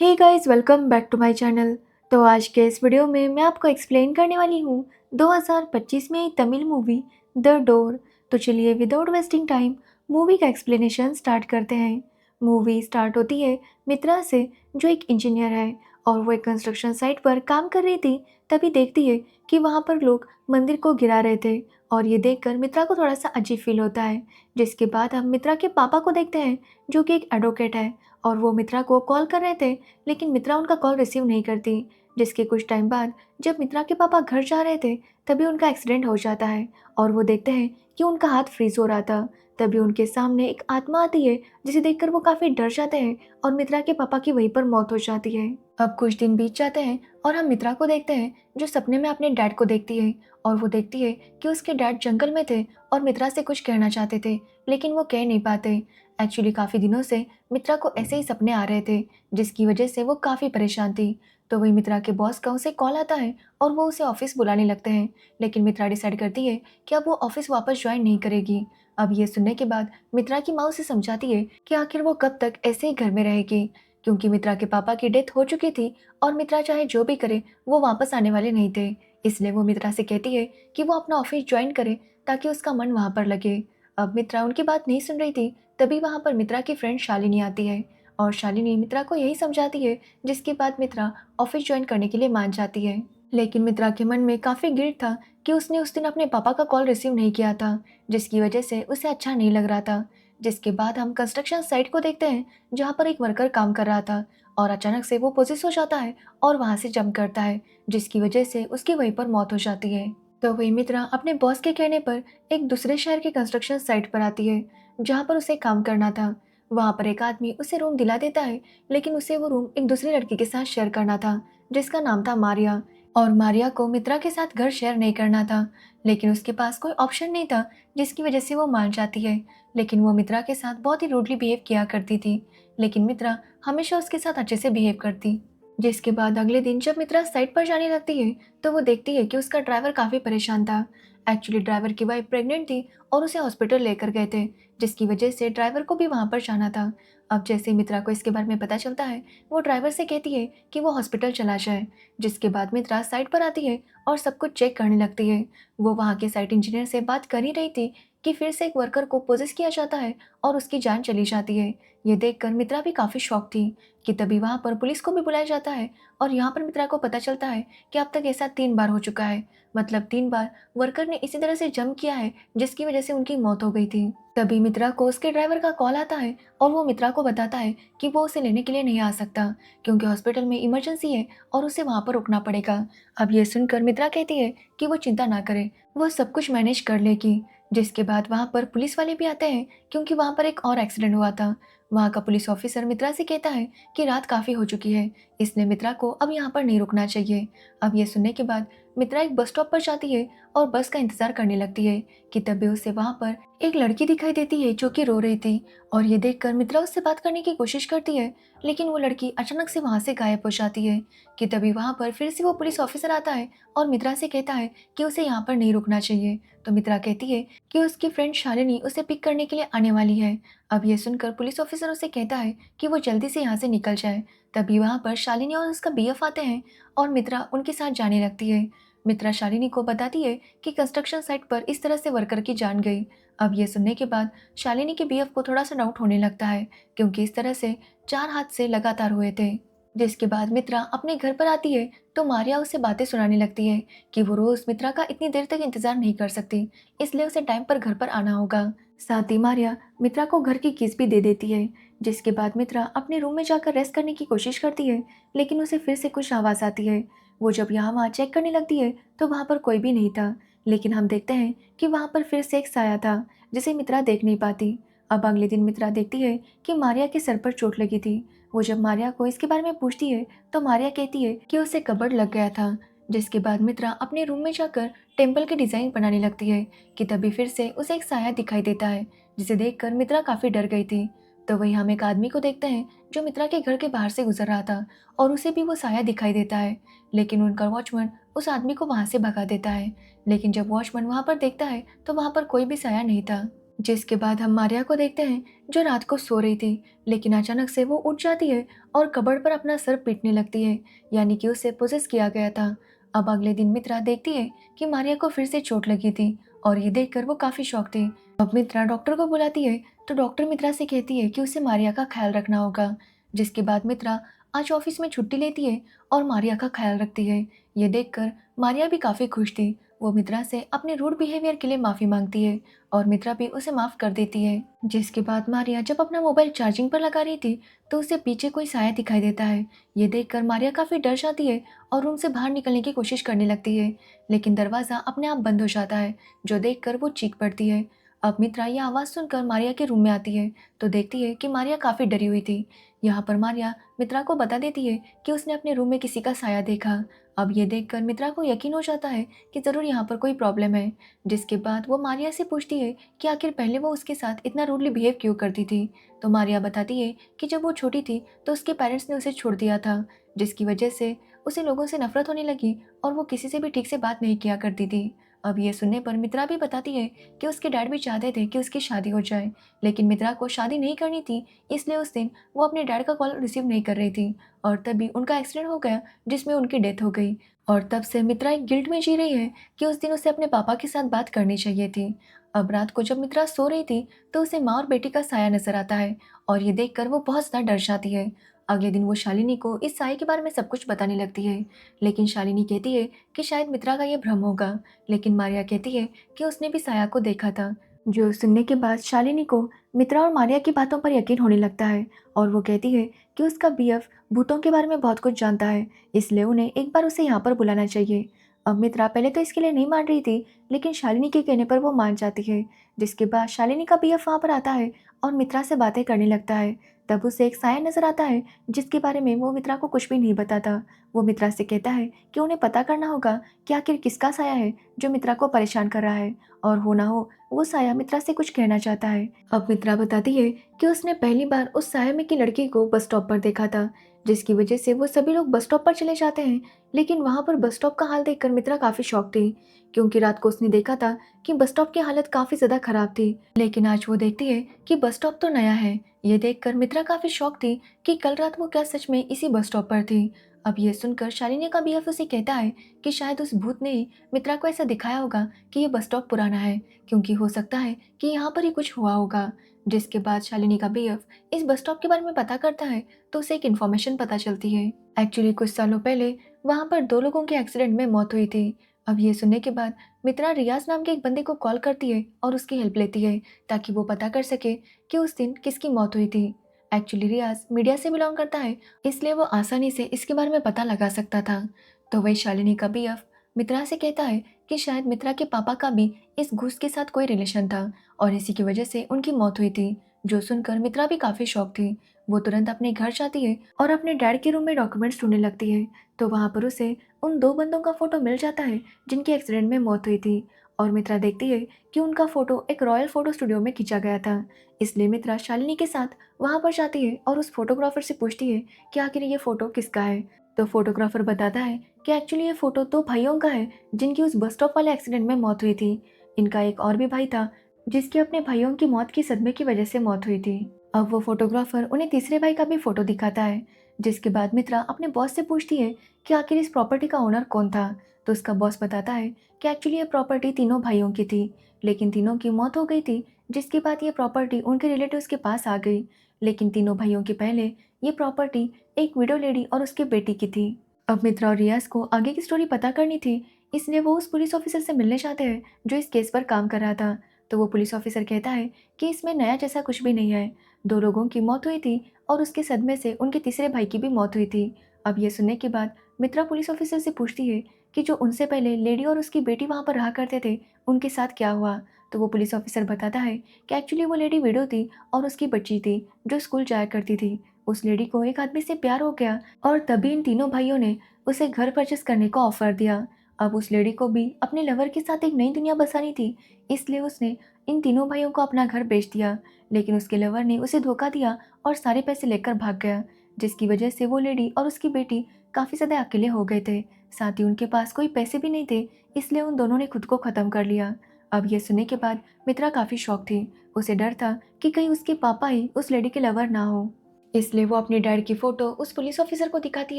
Hey guys, welcome back to my channel. तो आज के इस वीडियो में मैं आपको एक्सप्लेन करने वाली हूँ 2025 में आई तमिल मूवी द डोर। तो चलिए विदाउट वेस्टिंग टाइम मूवी का एक्सप्लेनेशन स्टार्ट करते हैं। मूवी स्टार्ट होती है मित्रा से, जो एक इंजीनियर है और वो एक कंस्ट्रक्शन साइट पर काम कर रही थी। तभी देखती है कि वहाँ पर लोग मंदिर को गिरा रहे थे और ये देखकर मित्रा को थोड़ा सा अजीब फील होता है। जिसके बाद हम मित्रा के पापा को देखते हैं, जो कि एक एडवोकेट है और वो मित्रा को कॉल कर रहे थे, लेकिन मित्रा उनका कॉल रिसीव नहीं करती। जिसके कुछ टाइम बाद जब मित्रा के पापा घर जा रहे थे, तभी उनका एक्सीडेंट हो जाता है और वो देखते हैं कि उनका हाथ फ्रीज हो रहा था। तभी उनके सामने एक आत्मा आती है, जिसे देखकर वो काफी डर जाते हैं और मित्रा के पापा की वहीं पर मौत हो जाती है। अब कुछ दिन बीत जाते हैं और हम मित्रा को देखते हैं, जो सपने में अपने डैड को देखती है और वो देखती है कि उसके डैड जंगल में थे और मित्रा से कुछ कहना चाहते थे, लेकिन वो कह नहीं पाते। एक्चुअली काफी दिनों से मित्रा को ऐसे ही सपने आ रहे थे, जिसकी वजह से वो काफ़ी परेशान थी। तो वही मित्रा के बॉस का उसे कॉल आता है और वो उसे ऑफिस बुलाने लगते हैं, लेकिन मित्रा डिसाइड करती है कि अब वो ऑफिस वापस ज्वाइन नहीं करेगी। अब ये सुनने के बाद मित्रा की माँ उसे समझाती है कि आखिर वो कब तक ऐसे ही घर में रहेगी, क्योंकि मित्रा के पापा की डेथ हो चुकी थी और मित्रा चाहे जो भी करे वो वापस आने वाले नहीं थे। इसलिए वो मित्रा से कहती है कि वो अपना ऑफिस ज्वाइन करे ताकि उसका मन वहाँ पर लगे। अब मित्रा उनकी बात नहीं सुन रही थी। तभी वहाँ पर मित्रा की फ्रेंड शालिनी आती है और शालिनी मित्रा को यही समझाती है, जिसके बाद मित्रा ऑफिस ज्वाइन करने के लिए मान जाती है। लेकिन मित्रा के मन में काफ़ी गिल्ट था कि उसने उस दिन अपने पापा का कॉल रिसीव नहीं किया था, जिसकी वजह से उसे अच्छा नहीं लग रहा था। जिसके बाद हम कंस्ट्रक्शन साइट को देखते हैं, जहाँ पर एक वर्कर काम कर रहा था और अचानक से वो पोजेस हो जाता है और वहाँ से जंप करता है, जिसकी वजह से उसकी वहीं पर मौत हो जाती है। तो वही मित्रा अपने बॉस के कहने पर एक दूसरे शहर के कंस्ट्रक्शन साइट पर आती है, जहाँ पर उसे काम करना था। वहाँ पर एक आदमी उसे रूम दिला देता है, लेकिन उसे वो रूम एक दूसरी लड़की के साथ शेयर करना था, जिसका नाम था मारिया। और मारिया को मित्रा के साथ घर शेयर नहीं करना था, लेकिन उसके पास कोई ऑप्शन नहीं था, जिसकी वजह से वो मान जाती है। लेकिन वो मित्रा के साथ बहुत ही रूडली बिहेव किया करती थी, लेकिन मित्रा हमेशा उसके साथ अच्छे से बिहेव करती। जिसके बाद अगले दिन जब मित्रा साइट पर जाने लगती है, तो वो देखती है कि उसका ड्राइवर काफ़ी परेशान था। एक्चुअली ड्राइवर की वाइफ प्रेग्नेंट थी और उसे हॉस्पिटल लेकर गए थे, जिसकी वजह से ड्राइवर को भी वहाँ पर जाना था। अब जैसे ही मित्रा को इसके बारे में पता चलता है, वो ड्राइवर से कहती है कि वो हॉस्पिटल चला जाए। जिसके बाद मित्रा साइट पर आती है और सब कुछ चेक करने लगती है। वो वहाँ के साइट इंजीनियर से बात कर ही रही थी कि फिर से एक वर्कर को पोजेस किया जाता है और उसकी जान चली जाती है। ये देखकर मित्रा भी काफ़ी शॉक थी कि तभी वहाँ पर पुलिस को भी बुलाया जाता है और यहाँ पर मित्रा को पता चलता है कि अब तक ऐसा 3 बार हो चुका है। मतलब 3 बार वर्कर ने इसी तरह से जंप किया है, जिसकी वजह से उनकी मौत हो गई थी। तभी मित्रा को उसके ड्राइवर का कॉल आता है और वो मित्रा को बताता है कि वो उसे लेने के लिए नहीं आ सकता, क्योंकि हॉस्पिटल में इमरजेंसी है और उसे वहाँ पर रुकना पड़ेगा। अब ये सुनकर मित्रा कहती है कि वो चिंता ना करे, वो सब कुछ मैनेज कर लेगी। जिसके बाद वहाँ पर पुलिस वाले भी आते हैं, क्योंकि वहाँ पर एक और एक्सीडेंट हुआ था। वहाँ का पुलिस ऑफिसर मित्रा से कहता है कि रात काफ़ी हो चुकी है, इसलिए मित्रा को अब यहाँ पर नहीं रुकना चाहिए। अब ये सुनने के बाद मित्रा एक बस स्टॉप पर जाती है और बस का इंतजार करने लगती है कि तभी उसे वहाँ पर एक लड़की दिखाई देती है, जो कि रो रही थी। और ये देखकर मित्रा उससे बात करने की कोशिश करती है, लेकिन वो लड़की अचानक से वहाँ से गायब हो जाती है। कि तभी वहाँ पर फिर से वो पुलिस ऑफिसर आता है और मित्रा से कहता है कि उसे यहाँ पर नहीं रुकना चाहिए। तो मित्रा कहती है कि उसकी फ्रेंड शालिनी उसे पिक करने के लिए आने वाली है। अब ये सुनकर पुलिस ऑफिसर उसे कहता है कि वो जल्दी से यहाँ से निकल जाए। तभी वहाँ पर शालिनी और उसका बीएफ आते हैं और मित्रा उनके साथ जाने लगती है। मित्रा शालिनी को बताती है कि कंस्ट्रक्शन साइट पर इस तरह से वर्कर की जान गई। अब ये सुनने के बाद शालिनी के बीएफ को थोड़ा सा डाउट होने लगता है, क्योंकि इस तरह से 4 हादसे लगातार हुए थे। जिसके बाद मित्रा अपने घर पर आती है, तो मारिया उसे बातें सुनाने लगती है कि वो रोज मित्रा का इतनी देर तक इंतजार नहीं कर सकती, इसलिए उसे टाइम पर घर पर आना होगा। साथ ही मारिया मित्रा को घर की कीज भी दे देती है। जिसके बाद मित्रा अपने रूम में जाकर रेस्ट करने की कोशिश करती है, लेकिन उसे फिर से कुछ आवाज़ आती है। वो जब यहाँ वहाँ चेक करने लगती है, तो वहाँ पर कोई भी नहीं था, लेकिन हम देखते हैं कि वहाँ पर फिर से एक साया था, जिसे मित्रा देख नहीं पाती। अब अगले दिन मित्रा देखती है कि मारिया के सर पर चोट लगी थी। वो जब मारिया को इसके बारे में पूछती है, तो मारिया कहती है कि उसे कबड़ लग गया था। जिसके बाद मित्रा अपने रूम में जाकर टेम्पल के डिजाइन बनाने लगती है कि तभी फिर से उसे एक साया दिखाई देता है, जिसे देखकर मित्रा काफी डर गई थी। तो वही हम एक आदमी को देखते हैं, जो मित्रा के घर के बाहर से गुजर रहा था और उसे भी वो साया दिखाई देता है, लेकिन उनका वॉचमैन उस आदमी को वहां से भगा देता है। लेकिन जब वॉचमैन वहां पर देखता है, तो वहां पर कोई भी साया नहीं था। जिसके बाद हम मारिया को देखते हैं जो रात को सो रही थी, लेकिन अचानक से वो उठ जाती है और कबर्ड पर अपना सर पीटने लगती है, यानी कि उसे पोजेस किया गया था। अब अगले दिन मित्रा देखती है कि मारिया को फिर से चोट लगी थी और ये देखकर वो काफी शॉक थी। अब मित्रा डॉक्टर को बुलाती है तो डॉक्टर मित्रा से कहती है कि उसे मारिया का ख्याल रखना होगा। जिसके बाद मित्रा आज ऑफिस में छुट्टी लेती है और मारिया का ख्याल रखती है। ये देखकर मारिया भी काफी खुश थी। वो मित्रा से अपने रूड बिहेवियर के लिए माफी मांगती है और मित्रा भी उसे माफ कर देती है। जिसके बाद मारिया जब अपना मोबाइल चार्जिंग पर लगा रही थी तो उसे पीछे कोई साया दिखाई देता है। ये देखकर मारिया काफी डर जाती है और रूम से बाहर निकलने की कोशिश करने लगती है, लेकिन दरवाजा अपने आप बंद हो जाता है, जो देखकर वो चीख पड़ती है। अब मित्रा यह आवाज सुनकर मारिया के रूम में आती है तो देखती है कि मारिया काफी डरी हुई थी। यहाँ पर मारिया मित्रा को बता देती है कि उसने अपने रूम में किसी का साया देखा। अब ये देखकर मित्रा को यकीन हो जाता है कि जरूर यहाँ पर कोई प्रॉब्लम है। जिसके बाद वो मारिया से पूछती है कि आखिर पहले वो उसके साथ इतना रूडली बिहेव क्यों करती थी। तो मारिया बताती है कि जब वो छोटी थी तो उसके पेरेंट्स ने उसे छोड़ दिया था, जिसकी वजह से उसे लोगों से नफरत होने लगी और वो किसी से भी ठीक से बात नहीं किया करती थी। अब ये सुनने पर मित्रा भी बताती है कि उसके डैड भी चाहते थे कि उसकी शादी हो जाए, लेकिन मित्रा को शादी नहीं करनी थी, इसलिए उस दिन वो अपने डैड का कॉल रिसीव नहीं कर रही थी और तभी उनका एक्सीडेंट हो गया जिसमें उनकी डेथ हो गई। और तब से मित्रा एक गिल्ट में जी रही है कि उस दिन उसे अपने पापा के साथ बात करनी चाहिए थी। अब रात को जब मित्रा सो रही थी तो उसे माँ और बेटी का साया नजर आता है और ये देखकर वो बहुत ज्यादा डर जाती है। अगले दिन वो शालिनी को इस साये के बारे में सब कुछ बताने लगती है, लेकिन शालिनी कहती है कि शायद मित्रा का ये भ्रम होगा, लेकिन मारिया कहती है कि उसने भी साया को देखा था। जो सुनने के बाद शालिनी को मित्रा और मारिया की बातों पर यकीन होने लगता है और वो कहती है कि उसका बीएफ भूतों के बारे में बहुत कुछ जानता है, इसलिए उन्हें एक बार उसे यहाँ पर बुलाना चाहिए। अब मित्रा पहले तो इसके लिए नहीं मान रही थी, लेकिन शालिनी के कहने पर वो मान जाती है। जिसके बाद शालिनी का बीएफ वहाँ पर आता है और मित्रा से बातें करने लगता है। तब उसे एक साया नजर आता है जिसके बारे में वो मित्रा को कुछ भी नहीं बताता। वो मित्रा से कहता है कि उन्हें पता करना होगा कि आखिर किसका साया है जो मित्रा को परेशान कर रहा है, और हो ना हो वो साया मित्रा से कुछ कहना चाहता है। अब मित्रा बताती है कि उसने पहली बार उस साया में की लड़की को बस स्टॉप पर देखा था, जिसकी वजह से वो सभी लोग बस स्टॉप पर चले जाते हैं। लेकिन वहां पर बस स्टॉप का हाल देखकर मित्रा काफी शॉक थी, क्योंकि रात को उसने देखा था कि बस स्टॉप की हालत काफी ज्यादा खराब थी, लेकिन आज वो देखती है कि बस स्टॉप तो नया है। ये देखकर मित्रा काफी शॉक थी कि कल रात वो क्या सच में इसी बस स्टॉप पर थी। अब ये सुनकर शालिनी का बीएफ उसे कहता है कि शायद उस भूत ने ही मित्रा को ऐसा दिखाया होगा कि ये बस स्टॉप पुराना है, क्योंकि हो सकता है कि यहाँ पर ही कुछ हुआ होगा। जिसके बाद शालिनी का बीएफ इस बस स्टॉप के बारे में पता करता है तो उसे एक इन्फॉर्मेशन पता चलती है। एक्चुअली कुछ सालों पहले वहाँ पर दो लोगों के एक्सीडेंट में मौत हुई थी। अब ये सुनने के बाद मित्रा रियाज नाम के एक बंदे को कॉल करती है और उसकी हेल्प लेती है ताकि वो पता कर सके कि उस दिन किसकी मौत हुई थी। एक्चुअली रियाज मीडिया से बिलोंग करता है, इसलिए वो आसानी से इसके बारे में पता लगा सकता था। तो वही शालिनी का बीएफ मित्रा से कहता है कि शायद मित्रा के पापा का भी इस घूस के साथ कोई रिलेशन था और इसी की वजह से उनकी मौत हुई थी। जो सुनकर मित्रा भी काफी शॉक थी। वो तुरंत अपने घर जाती है और अपने डैड के रूम में डॉक्यूमेंट्स ढूंढने लगती है। तो वहां पर उसे उन दो बंदों का फोटो मिल जाता है जिनकी एक्सीडेंट में मौत हुई थी। और मित्रा देखती है कि उनका फोटो एक रॉयल फोटो स्टूडियो में खींचा गया था। इसलिए मित्रा शालिनी के साथ वहां पर जाती है और उस फोटोग्राफर से पूछती है कि आखिर ये फोटो किसका है। तो फोटोग्राफर बताता है कि एक्चुअली ये फोटो दो भाइयों का है जिनकी उस बस स्टॉप वाले एक्सीडेंट में मौत हुई थी। इनका एक और भी भाई था जिसकी अपने भाइयों की मौत की सदमे की वजह से मौत हुई थी। अब वो फोटोग्राफर उन्हें तीसरे भाई का भी फोटो दिखाता है। जिसके बाद मित्रा अपने बॉस से पूछती है कि आखिर इस प्रॉपर्टी का ओनर कौन था। तो उसका बॉस बताता है कि एक्चुअली ये प्रॉपर्टी तीनों भाइयों की थी, लेकिन तीनों की मौत हो गई थी, जिसके बाद ये प्रॉपर्टी उनके रिलेटिव्स के पास आ गई। लेकिन तीनों भाइयों के पहले ये प्रॉपर्टी एक विडो लेडी और उसके बेटी की थी। अब मित्रा और रियाज को आगे की स्टोरी पता करनी थी, इसलिए वो उस पुलिस ऑफिसर से मिलने चाहते हैं जो इस केस पर काम कर रहा था। तो वो पुलिस ऑफिसर कहता है कि इसमें नया जैसा कुछ भी नहीं है, दो लोगों की मौत हुई थी और उसके सदमे से उनके तीसरे भाई की भी मौत हुई थी। अब ये सुनने के बाद मित्रा पुलिस ऑफिसर से पूछती है कि जो उनसे पहले लेडी और उसकी बेटी वहाँ पर रहा करते थे उनके साथ क्या हुआ। तो वो पुलिस ऑफिसर बताता है कि एक्चुअली वो लेडी विडो थी और उसकी बच्ची थी जो स्कूल जाया करती थी। उस लेडी को एक आदमी से प्यार हो गया और तभी इन तीनों भाइयों ने उसे घर परचेस करने का ऑफर दिया। अब उस लेडी को भी अपने लवर के साथ एक नई दुनिया बसानी थी, इसलिए उसने इन तीनों भाइयों को अपना घर बेच दिया, लेकिन उसके लवर ने उसे धोखा दिया और सारे पैसे लेकर भाग गया, जिसकी वजह से वो लेडी और उसकी बेटी काफ़ी ज़्यादा अकेले हो गए थे। साथ ही उनके पास कोई पैसे भी नहीं थे, इसलिए उन दोनों ने खुद को ख़त्म कर लिया। अब ये सुनने के बाद मित्रा काफ़ी शॉक थी। उसे डर था कि कहीं उसके पापा ही उस लेडी के लवर ना हो। इसलिए वो अपने डैड की फ़ोटो उस पुलिस ऑफ़िसर को दिखाती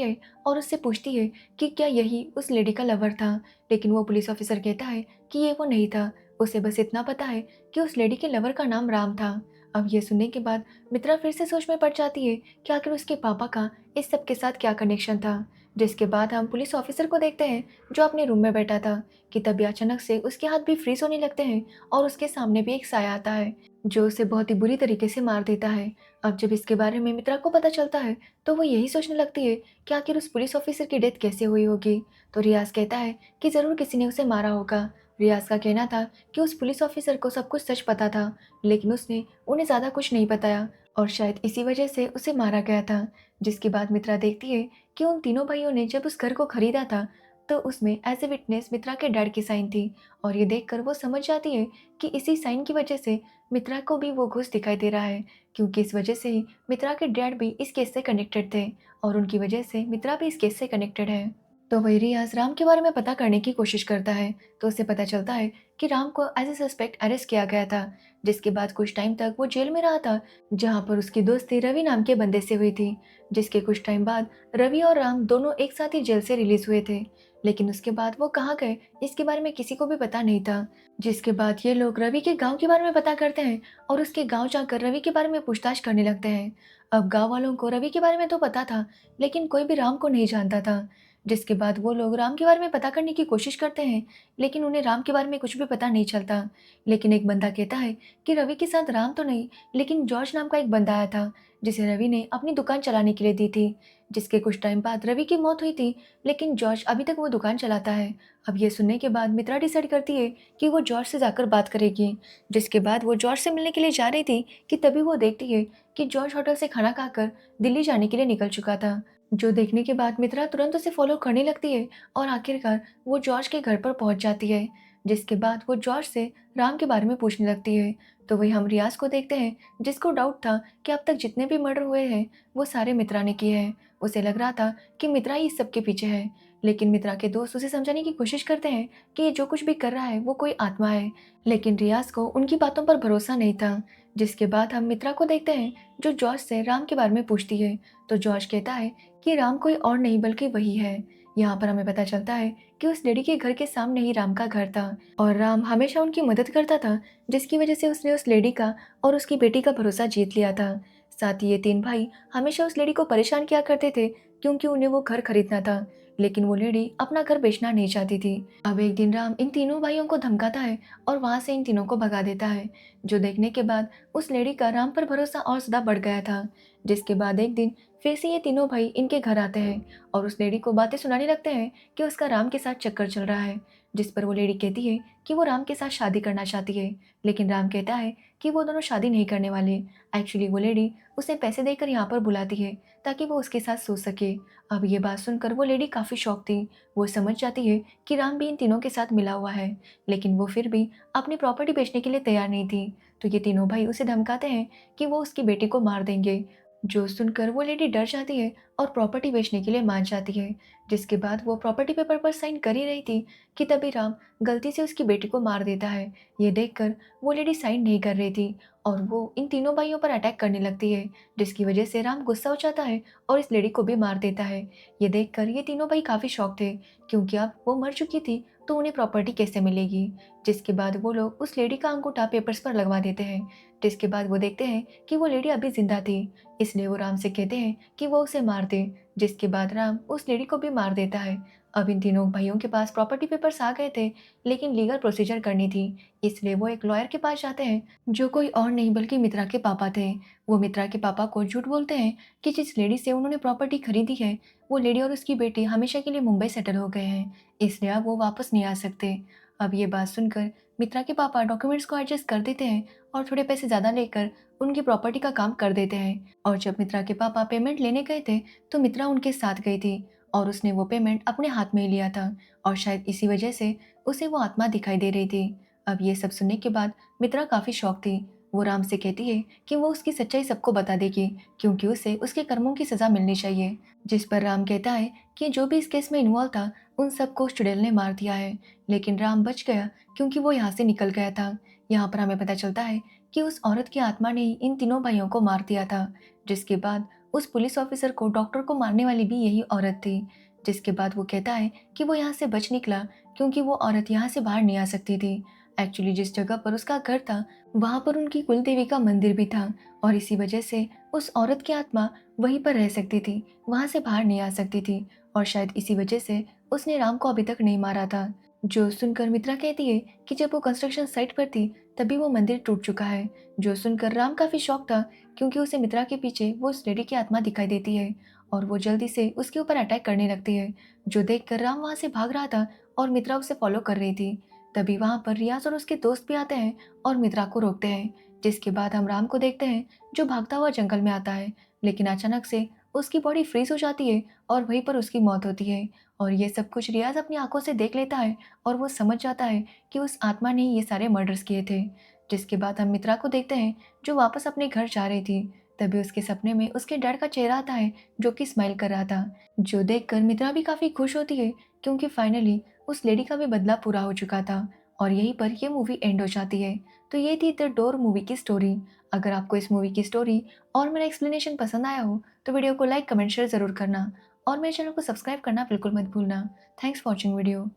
है और उससे पूछती है कि क्या यही उस लेडी का लवर था। लेकिन वो पुलिस ऑफ़िसर कहता है कि ये वो नहीं था। उसे बस इतना पता है कि उस लेडी के लवर का नाम राम था। अब ये सुनने के बाद मित्रा फिर से सोच में पड़ जाती है कि आखिर उसके पापा का इस सब के साथ क्या कनेक्शन था। जिसके बाद हम पुलिस ऑफ़िसर को देखते हैं जो अपने रूम में बैठा था कि तभी अचानक से उसके हाथ भी फ्रीज़ होने लगते हैं और उसके सामने भी एक साया आता है जो उसे बहुत ही बुरी तरीके से मार देता है। अब जब इसके बारे में मित्रा को पता चलता है तो वो यही सोचने लगती है कि आखिर उस पुलिस ऑफिसर की डेथ कैसे हुई होगी। तो रियाज कहता है कि ज़रूर किसी ने उसे मारा होगा। रियाज का कहना था कि उस पुलिस ऑफिसर को सब कुछ सच पता था, लेकिन उसने उन्हें ज़्यादा कुछ नहीं बताया और शायद इसी वजह से उसे मारा गया था। जिसके बाद मित्रा देखती है कि उन तीनों भाइयों ने जब उस घर को खरीदा था तो उसमें एज ए विटनेस मित्रा के डैड की साइन थी और ये देखकर वो समझ जाती है कि इसी साइन की वजह से मित्रा को भी वो घूस दिखाई दे रहा है, क्योंकि इस वजह से ही मित्रा के डैड भी इस केस से कनेक्टेड थे और उनकी वजह से मित्रा भी इस केस से कनेक्टेड है। तो वही रियाज राम के बारे में पता करने की कोशिश करता है तो उसे पता चलता है कि राम को एज ए सस्पेक्ट अरेस्ट किया गया था। जिसके बाद कुछ टाइम तक वो जेल में रहा था जहाँ पर उसकी दोस्ती रवि नाम के बंदे से हुई थी। जिसके कुछ टाइम बाद रवि और राम दोनों एक साथ ही जेल से रिलीज हुए थे, लेकिन उसके बाद वो कहाँ गए इसके बारे में किसी को भी पता नहीं था। जिसके बाद ये लोग रवि के गांव के बारे में पता करते हैं और उसके गांव जाकर रवि के बारे में पूछताछ करने लगते हैं। अब गांव वालों को रवि के बारे में तो पता था, लेकिन कोई भी राम को नहीं जानता था। जिसके बाद वो लोग राम के बारे में पता करने की कोशिश करते हैं, लेकिन उन्हें राम के बारे में कुछ भी पता नहीं चलता। लेकिन एक बंदा कहता है कि रवि के साथ राम तो नहीं, लेकिन जॉर्ज नाम का एक बंदा आया था जिसे रवि ने अपनी दुकान चलाने के लिए दी थी। जिसके कुछ टाइम बाद रवि की मौत हुई थी, लेकिन जॉर्ज अभी तक वो दुकान चलाता है। अब ये सुनने के बाद मित्रा डिसाइड करती है कि वो जॉर्ज से जाकर बात करेगी। जिसके बाद वो जॉर्ज से मिलने के लिए जा रही थी कि तभी वो देखती है कि जॉर्ज होटल से खाना खाकर दिल्ली जाने के लिए निकल चुका था। जो देखने के बाद मित्रा तुरंत उसे फॉलो करने लगती है और आखिरकार वो जॉर्ज के घर पर पहुंच जाती है। जिसके बाद वो जॉर्ज से राम के बारे में पूछने लगती है। तो वही हम रियाज को देखते हैं जिसको डाउट था कि अब तक जितने भी मर्डर हुए हैं वो सारे मित्रा ने किए हैं। उसे लग रहा था कि मित्रा ही इस सब के पीछे है, लेकिन मित्रा के दोस्त उसे समझाने की कोशिश करते हैं कि ये जो कुछ भी कर रहा है वो कोई आत्मा है, लेकिन रियाज को उनकी बातों पर भरोसा नहीं था। जिसके बाद हम मित्रा को देखते हैं जो जॉर्ज से राम के बारे में पूछती है। तो जॉर्ज कहता है कि राम कोई और नहीं बल्कि वही है। यहाँ पर हमें पता चलता है कि उस लेडी के घर के सामने ही राम का घर था और राम हमेशा उनकी मदद करता था, जिसकी वजह से उसने उस लेडी का और उसकी बेटी का भरोसा जीत लिया था। साथ ही ये तीन भाई हमेशा उस लेडी को परेशान किया करते थे क्योंकि उन्हें वो घर खरीदना था, लेकिन वो लेडी अपना घर बेचना नहीं चाहती थी। अब एक दिन राम इन तीनों भाइयों को धमकाता है और वहां से इन तीनों को भगा देता है। जो देखने के बाद उस लेडी का राम पर भरोसा और ज्यादा बढ़ गया था। जिसके बाद एक दिन फिर से ये तीनों भाई इनके घर आते हैं और उस लेडी को बातें सुनाने लगते हैं कि उसका राम के साथ चक्कर चल रहा है। जिस पर वो लेडी कहती है कि वो राम के साथ शादी करना चाहती है, लेकिन राम कहता है कि वो दोनों शादी नहीं करने वाले। एक्चुअली वो लेडी उसे पैसे देकर यहाँ पर बुलाती है ताकि वो उसके साथ सो सके। अब ये बात सुनकर वो लेडी काफ़ी शौक थी। वो समझ जाती है कि राम भी इन तीनों के साथ मिला हुआ है, लेकिन वो फिर भी अपनी प्रॉपर्टी बेचने के लिए तैयार नहीं थी। तो ये तीनों भाई उसे धमकाते हैं कि वो उसकी बेटी को मार देंगे। जो सुनकर वो लेडी डर जाती है और प्रॉपर्टी बेचने के लिए मान जाती है। जिसके बाद वो प्रॉपर्टी पेपर पर साइन कर ही रही थी कि तभी राम गलती से उसकी बेटी को मार देता है। ये देखकर वो लेडी साइन नहीं कर रही थी और वो इन तीनों भाइयों पर अटैक करने लगती है, जिसकी वजह से राम गुस्सा हो जाता है और इस लेडी को भी मार देता है। ये देखकर ये तीनों भाई काफ़ी शौक थे क्योंकि अब वो मर चुकी थी तो उन्हें प्रॉपर्टी कैसे मिलेगी। जिसके बाद वो लोग उस लेडी का अंगूठा पेपर्स पर लगवा देते हैं। जिसके बाद वो देखते हैं कि वो लेडी अभी जिंदा थी, इसलिए वो राम से कहते हैं कि वो उसे मार दे। जिसके बाद राम उस लेडी को भी मार देता है। अब इन तीनों भाइयों के पास प्रॉपर्टी पेपर्स आ गए थे, लेकिन लीगल प्रोसीजर करनी थी, इसलिए वो एक लॉयर के पास जाते हैं जो कोई और नहीं बल्कि मित्रा के पापा थे। वो मित्रा के पापा को झूठ बोलते हैं कि जिस लेडी से उन्होंने प्रॉपर्टी खरीदी है वो लेडी और उसकी बेटी हमेशा के लिए मुंबई सेटल हो गए हैं, इसलिए अब वो वापस नहीं आ सकते। अब ये बात सुनकर मित्रा के पापा डॉक्यूमेंट्स को एडजस्ट कर देते हैं और थोड़े पैसे ज़्यादा लेकर उनकी प्रॉपर्टी का काम कर देते हैं। और जब मित्रा के पापा पेमेंट लेने गए थे तो मित्रा उनके साथ गई थी और उसने वो पेमेंट अपने हाथ में ही लिया था और शायद इसी वजह से उसे वो आत्मा दिखाई दे रही थी। अब ये सब सुनने के बाद मित्रा काफ़ी शौक थी। वो राम से कहती है कि वो उसकी सच्चाई सबको बता देगी क्योंकि उसे उसके कर्मों की सज़ा मिलनी चाहिए। जिस पर राम कहता है कि जो भी इस केस में इन्वॉल्व था उन सबको उस चुड़ैल ने मार दिया है, लेकिन राम बच गया क्योंकि वो यहाँ से निकल गया था। यहाँ पर हमें पता चलता है कि उस औरत की आत्मा ने ही इन तीनों भाइयों को मार दिया था, जिसके बाद उस पुलिस ऑफिसर को, डॉक्टर को मारने वाली भी यही औरत थी। जिसके बाद वो कहता है कि वो यहाँ से बच निकला क्योंकि वो औरत यहाँ से बाहर नहीं आ सकती थी। एक्चुअली जिस जगह पर उसका घर था, वहाँ पर उनकी कुल देवी का मंदिर भी था, और इसी वजह से उस औरत की आत्मा वहीं पर रह सकती थी, वहाँ से बाहर नहीं आ सकती थी, और शायद इसी वजह से उसने राम को अभी तक नहीं मारा था। जो सुनकर मित्रा कहती है कि जब वो कंस्ट्रक्शन साइट पर थी तभी वो मंदिर टूट चुका है। जो सुनकर राम काफी शॉक था क्योंकि उसे मित्रा के पीछे वो उस लेडी की आत्मा दिखाई देती है और वो जल्दी से उसके ऊपर अटैक करने लगती है। जो देखकर राम वहां से भाग रहा था और मित्रा उसे फॉलो कर रही थी। तभी वहां पर रियाज और उसके दोस्त भी आते हैं और मित्रा को रोकते हैं। जिसके बाद हम राम को देखते हैं जो भागता हुआ जंगल में आता है, लेकिन अचानक से उसकी बॉडी फ्रीज हो जाती है और वहीं पर उसकी मौत होती है। और ये सब कुछ रियाज अपनी आंखों से देख लेता है और वो समझ जाता है कि उस आत्मा ने ही ये सारे मर्डर्स किए थे। जिसके बाद हम मित्रा को देखते हैं जो वापस अपने घर जा रही थी। तभी उसके सपने में उसके डैड का चेहरा आता है जो कि स्माइल कर रहा था, जो देखकर मित्रा भी काफी खुश होती है क्योंकि फाइनली उस लेडी का भी बदला पूरा हो चुका था। और यहीं पर ये मूवी एंड हो जाती है। तो ये थी द डोर मूवी की स्टोरी। अगर आपको इस मूवी की स्टोरी और मेरा एक्सप्लेनेशन पसंद आया हो तो वीडियो को लाइक, कमेंट, शेयर जरूर करना, और मेरे चैनल को सब्सक्राइब करना बिल्कुल मत भूलना। Thanks for watching video.